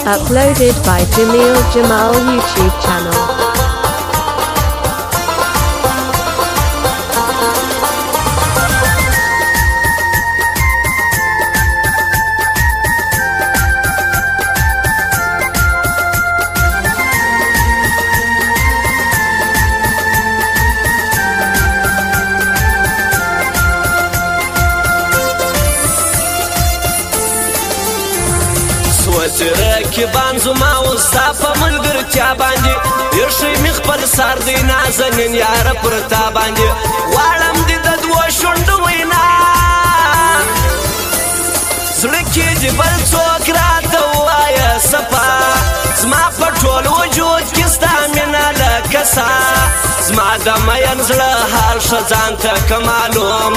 Uploaded by Jamil Jamal YouTube channel. رکبان زما وستا په ملګرتیا باندې یوشي مخ پر سر دی نازنین یار پر تا باندې واړم دې د دوه شونډو وینا زړه کې دې بل څوک راته ووایه صفا زما په ټول وجود کې ستا مینه لکه سا زما د مین زړه حال ښه ځان ته که معلوم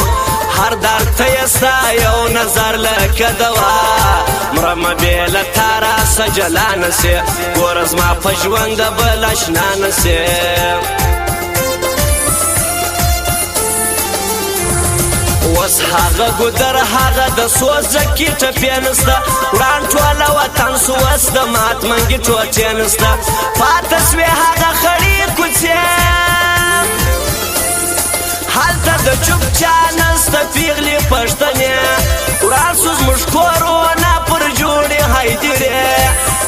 هر درد ته یې ستا یو نظر لکه دوا مرمه بې له تا راسه جلا نسې ګوره زما په ژوند د بل اشنا نسې اوس هغه ګودر هغه د سوزکي ټپې نسته وران ټوله وطن سو اوس د مات منګي ټوټې نسته پاته سوې هغه خړې کوڅې هلته د چوپچا نسته پیغلې پښتنې وران سو زموږ کورونه پر جوړې هیدرې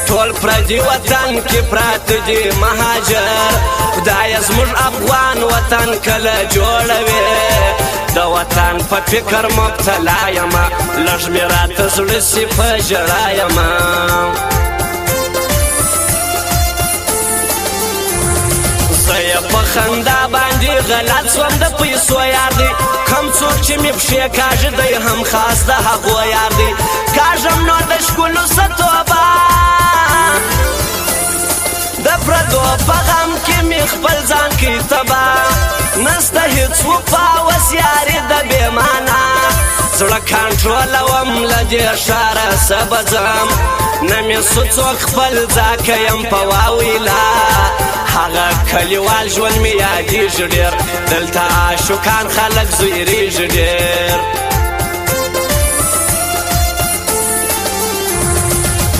ټول پردي وطن کې پراته دي مهاجر خدایه زموږ افغان وطن کله جوړوي د وطن په فکر مبتلا یمه لږ مې راته زړه سي په ژړا یمه زه یې په خندا باندې غلط سوم د پیسو یار دی کم څوک چې مې پښې کاږي دی هم خاص د هغو یار دی کاږم نو د ښکلو څه توبه د پردو په غم کې مې خپل ځان کې تبا نسته هیڅ وفا وس یارې د بېمانه زړه کنټرولوم له دې ښاره څه به ځم نه مې سو څوک خپل ځاکه یم په واویلا هغه کلیوال ژوند مې یادېږي ډېر دلته عاشقان خلک زویریږي ډېر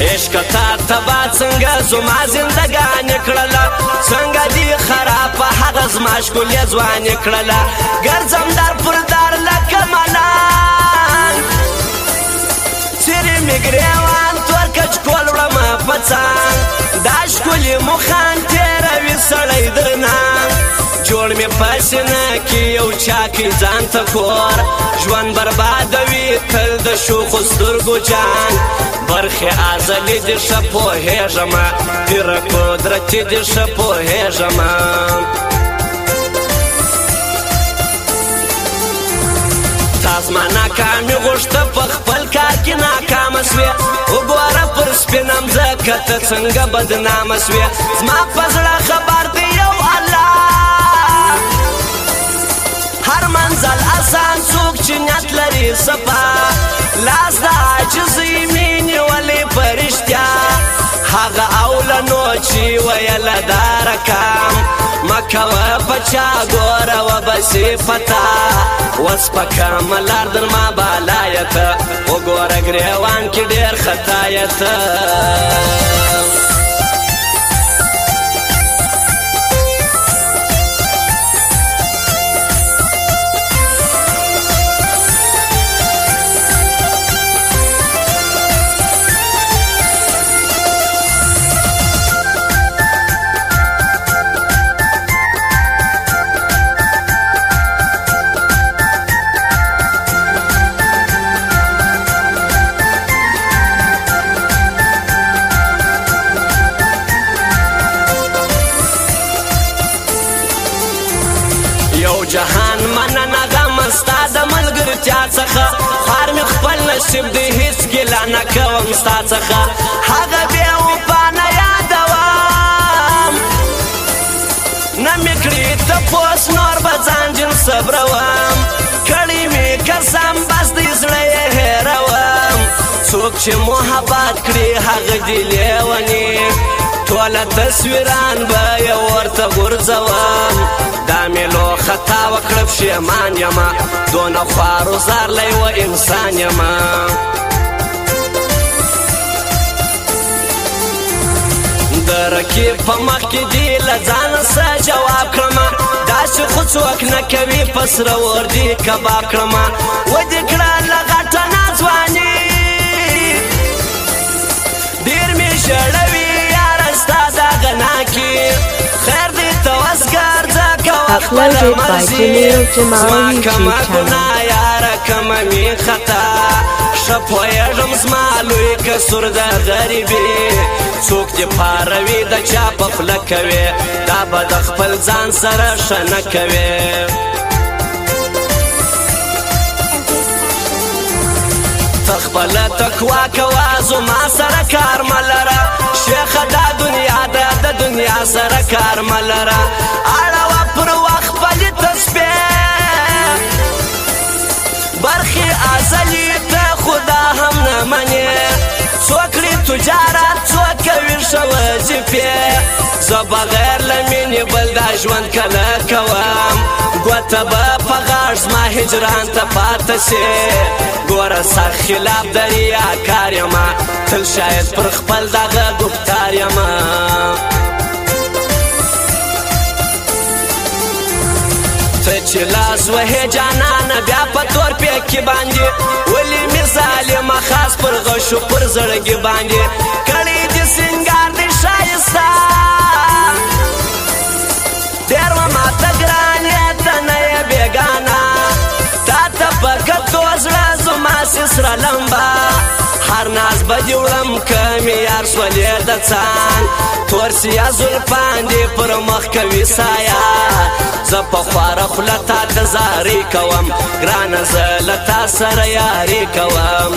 عشق تا تبا څنګه زما زندګانې کړله څنګه دې خرابه هغه زما ښکلې ځوانې کړله ګرځم در پر در لکه ملنګ څیرې مې ګرېوان تور کچکول وړمه په څنګ دا ښکلې مخان تېروي سړی درنه جوړ مې په سینه کې یو چا کې ځان ته کور ژوند بربادوي تل د شوخو سترګو جان برخې ازلي دې ښه پوهېږمه پیره قدرتي دې ښه پوهېږمه تا زما ناکامي غوښته په خپل کار کې ناکامه سوې وګوره پر سپینه مځکه ته څنګه بدنامه سوې زما په زړه خبر دی یو الله هر منزل اسان څوک چې نیت لري صفا لاس د عاجزۍ مې نیولې په رښتیا هغه اولنو چې ویله دا رقم مه کوه په چا ګوره وبه صفته اوس په کومه لار در ما بالایه ته وګوره ګرېوان کې ډېر خطایه ته جهان مننه غم ستا د ملګرتیا څخه خوار مې خپل نصیب دی هېڅ ګیله نه کوم ستا څخه هغه بېوفا نه یادوم نه مې کړي تپوس نور به ځان جن صبروم کړي مې قسم بس دی زړه یې هېروم څوک چې محبت کړي هغه دې لیوني ټوله تصویران به یې ورته غورځوم دا مې لو خطا وکړه پښېمان یمه دونه خوار و زارلی و انسان یمه زړکی په مخ کې دی له ځانه څه جواب کړمه داسې خو څوک نه کوي په سره اور دي کباب کړمه ودې کړه له غټه ناځواني ډېر مې ژړوي یاره ستا دا غناکي خیر دې ته وزګار ځکه وخت خپله مرضي زما کمه ګناه یاره کمه مې خطا ښه پوهېږم زما لوی کسور د غریبي څوک دې پاروي د چا په خوله کوي دا به د خپل ځان سره ښه نه کوي ته خپله تقوا کوه زما سره کار مه لره شیخه دا دنیا ده د دنیا سره کار مه لره اړوه پر وخت خپلې تسبیح برخې ازلي ته خدا هم نه منې څوک کړي تجارت څوک کوي ښه وظیفې زه بغیر له مینې بل دا ژوند کله کوم ګوته به په غاړ زما هجران ته پاته سي ګوره سخت خلاف د ریاکار یمه تل شاید پر خپل دغه ګفتار یمه ته چې لاس وهې جانانه بیا په تور پیکې باندې ولې مې ظالمه خاص پر غشو پر زړګي باندې کړی دې سینګار دې ښایسته تېر وه ماته ګرانې ته نه یې بېګانه تا ته په کتو زړه زما سي سره لمبه هر ناز به دې وړم که مې یار سولې د څان تور سیه زلفان دې پر مخ کوي سایه زه په خواره خوله تا ته زاري کوم ګرانه زه له تا سره یاري کوم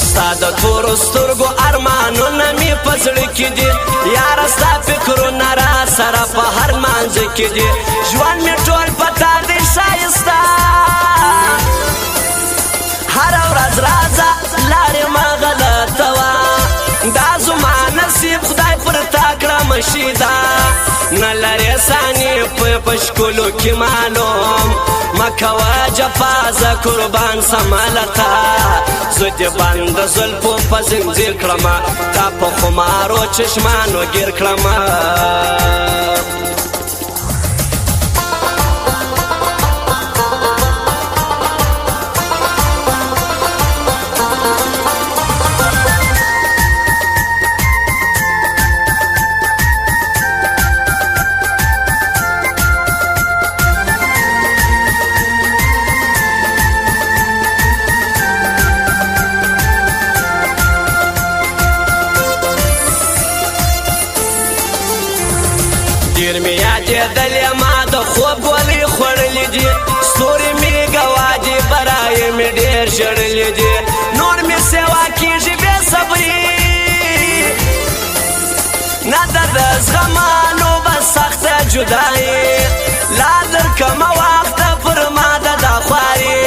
ستا د تورو سترګو ارمانونه مې په زړه کې دي یاره ستا فکرونه را سره په هر لمانځه کې دي ژوند مې ټول په تا دی ښایسته هره ورځ راځه لارې مه غلطوه دا زما نصیب خدای پر تا کړه مشیده نه لرې ثانیې په ښکلو کې معلوم مه کوه جفا زه قربان سمه له تا زه دې بند د زلفو په زنځیر کړمه تا په خمارو چشمانو ګیر کړمه ډېر مې یادېدلې ما د خوب ګولۍ خوړلې دي ستوري مې ګوا دي برایې مې ډېر ژړلې دي نور مې سیوا کېږي بې صبري نه ده د زغمانو به سخته جدایي لا درکمه وخته پر ما ده دا خواري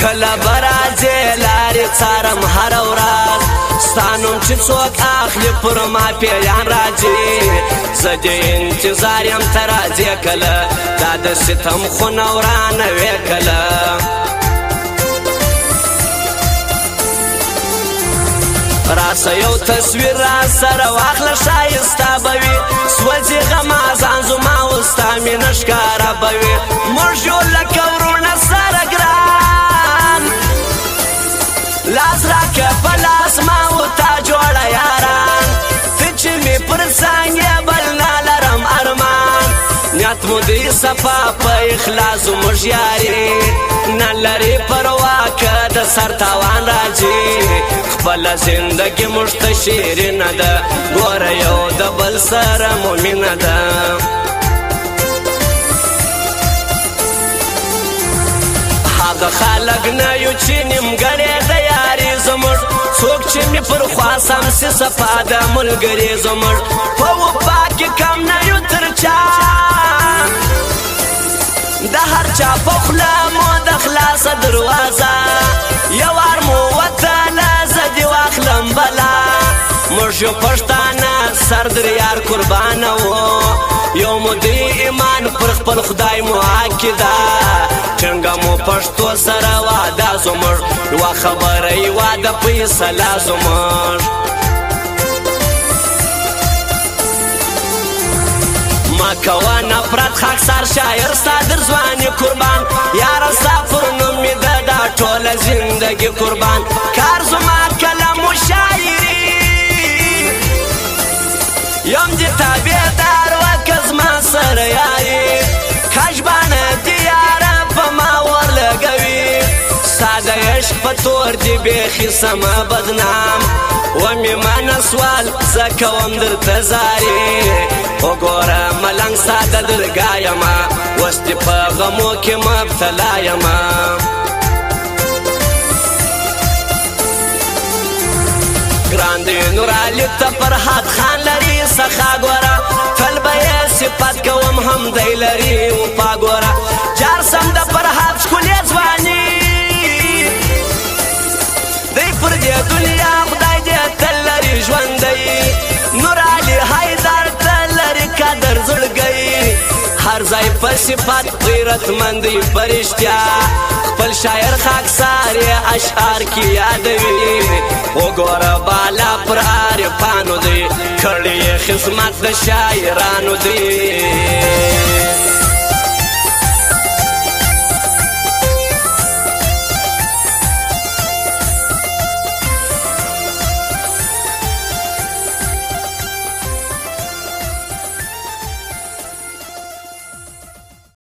کله به راځې لارې څارم هره ورځ ستا نوم چې څوک اخلي پر ما پیریان راځي زه دې انتظار یم ته راځې کله دا د ستم خونه ورانه وې کله راسه یو تصویر را سره واخله ښایسته به وي سوځي غمه ځان زما اوس ستا مینه ښکاره به وي موږ یو لکه ورونه سره ګران لاس راکه په لاس ما و تا جوړه یاران ته چې مې پر څنګ یې بل نه لرم ارمان نیت مو دی صفا په اخلاص زموږ یاري نه لري پروا که د سر تاوان راځي خپله زندګي موږ ته شیرینه ده ګوره یو د بل سره مو مینه ده هغه خلک نه یو چې نیمګړی د یاري زموږ څوک چې مې پر خوا سم سي صفا د ملګري زموږ په وفا کې کم نه یو تر چا د هر چا په خوله مو د خلاصه دروازه یو وار مو وتله زه دې واخلم بلا موږ یو پښتانه سر در یار قربانه و یو مو دی ایمان پر خپل خدای مو عاقده څنګه مو پښتو سره واده زموږ یوه یو خبره یوا د فیصله زموږ ما کوه نفرت خاکسار شاعر ستا در ځواني قربان یاره ستا پر نوم مې ده دا ټوله زندګي قربان کار زما قلم و شاعري یم دې تابعدار وکه زما سره یاري کژبانه دې یاره په ما ورلګوي ستا د عشق په تور دې بیخي سمه بدنام ومې منه سوال زه کوم درته زاري وګوره ملنګ ستا د درګاه یمه اوس دې په غمو کې مبتلا یمه ګران دی نورعلي ته فرحات خان لري څخه ګوره تل به یې صفت کوم هم دی لري وفا ګوره جار سم د فرحات ښکلې ځواني دی پر دې دنیا خدای دې تل لري ژوندی نورعلي حیدر تل لري قدر زړګی هر ځای په صفت غیرتمندی فرشتیا خپل شاعر خاکسار یې اشعار کې یادوي وګوره بالا پر عارفانو دی کړی خدمت د شاعرانو دی